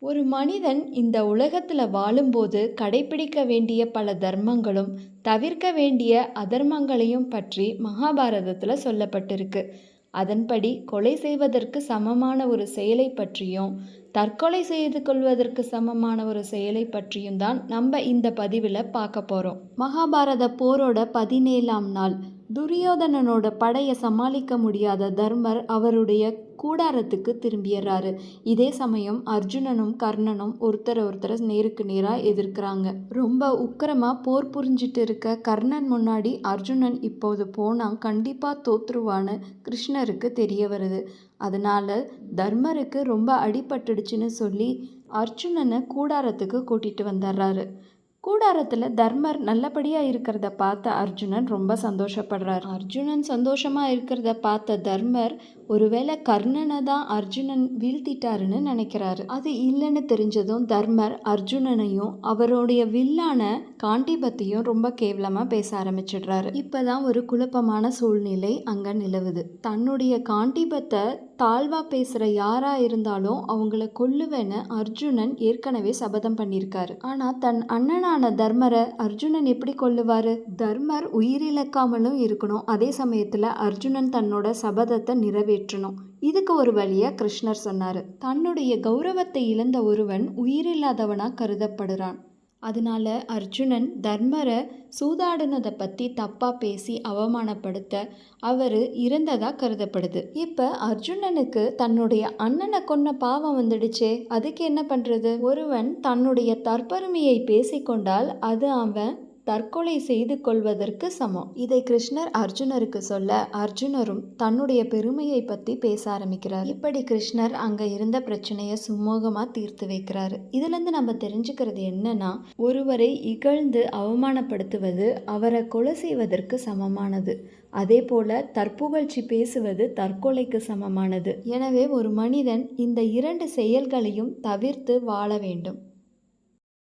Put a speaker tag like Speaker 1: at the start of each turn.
Speaker 1: ஒரு மனிதன் இந்த உலகத்துல வாழும்போது கடைபிடிக்க வேண்டிய பல தர்மங்களும் தவிர்க்க வேண்டிய அதர்மங்களையும் பற்றி மகாபாரதத்துல சொல்லப்பட்டிருக்கு. அதன்படி கொலை செய்வதற்கு சமமான ஒரு செயலை பற்றியும் தற்கொலை செய்து கொள்வதற்கு சமமான ஒரு செயலை பற்றியும் தான் நம்ம இந்த பதிவில் பார்க்க போகிறோம். மகாபாரத போரோட 17ஆம் நாள் துரியோதனனோட படையை சமாளிக்க முடியாத தர்மர் அவருடைய கூடாரத்துக்கு திரும்பிடுறாரு. இதே சமயம் அர்ஜுனனும் கர்ணனும் ஒருத்தர் நேருக்கு நேராக எதிர்க்கிறாங்க. ரொம்ப உக்கிரமா போர் புரிஞ்சிட்டு இருக்க கர்ணன் முன்னாடி அர்ஜுனன் இப்போது போனா கண்டிப்பா தோத்துருவான்னு கிருஷ்ணருக்கு தெரிய வருது. அதனால தர்மருக்கு ரொம்ப அடிபட்டுடுச்சுன்னு சொல்லி அர்ஜுனனை கூடாரத்துக்கு கூட்டிட்டு வந்துடுறாரு. கூடாரத்தில் தர்மர் நல்லபடியாக இருக்கிறத பார்த்த அர்ஜுனன் ரொம்ப சந்தோஷப்படுறார். அர்ஜுனன் சந்தோஷமாக இருக்கிறத பார்த்த தர்மர் ஒருவேளை கர்ணனை தான் அர்ஜுனன் வீழ்த்திட்டாருன்னு நினைக்கிறாரு. அது இல்லைன்னு தெரிஞ்சதும் தர்மர் அர்ஜுனனையும் அவருடைய வில்லான காண்டீபத்தையும் ரொம்ப கேவலமாக பேச ஆரம்பிச்சிடுறாரு. இப்போதான் ஒரு குழப்பமான சூழ்நிலை அங்கே நிலவுது. தன்னுடைய காண்டீபத்தை தாழ்வா பேசுகிற யாரா இருந்தாலும் அவங்கள கொல்லுவேன்னு அர்ஜுனன் ஏற்கனவே சபதம் பண்ணியிருக்காரு. ஆனால் தன் அண்ணனான தர்மரை அர்ஜுனன் எப்படி கொல்லுவாரு? தர்மர் உயிரிழக்காமலும் இருக்கணும், அதே சமயத்தில் அர்ஜுனன் தன்னோட சபதத்தை நிறைவேற்றணும். இதுக்கு ஒரு வழியை கிருஷ்ணர் சொன்னார். தன்னுடைய கௌரவத்தை இழந்த ஒருவன் உயிரில்லாதவனா கருதப்படுறான். அதனால அர்ஜுனன் தர்மரை சூதாடினதை பற்றி தப்பாக பேசி அவமானப்படுத்த அவர் இறந்ததாக கருதப்படுது. இப்போ அர்ஜுனனுக்கு தன்னுடைய அண்ணனை கொன்ன பாவம் வந்துடுச்சே, அதுக்கு என்ன பண்ணுறது? ஒருவன் தன்னுடைய தற்பெருமையை பேசிக்கொண்டால் அது அவன் தற்கொலை செய்து கொள்வதற்கு சமம். இதை கிருஷ்ணர் அர்ஜுனருக்கு சொல்ல அர்ஜுனரும் தன்னுடைய பெருமையை பற்றி பேச ஆரம்பிக்கிறார். இப்படி கிருஷ்ணர் அங்கே இருந்த பிரச்சனையை சுமூகமாக தீர்த்து வைக்கிறாரு. இதுலேருந்து நம்ம தெரிஞ்சுக்கிறது என்னன்னா, ஒருவரை இகழ்ந்து அவமானப்படுத்துவது அவரை கொலை செய்வதற்கு சமமானது. அதே போல தற்புகழ்ச்சி பேசுவது தற்கொலைக்கு சமமானது. எனவே ஒரு மனிதன் இந்த இரண்டு செயல்களையும் தவிர்த்து வாழ வேண்டும்.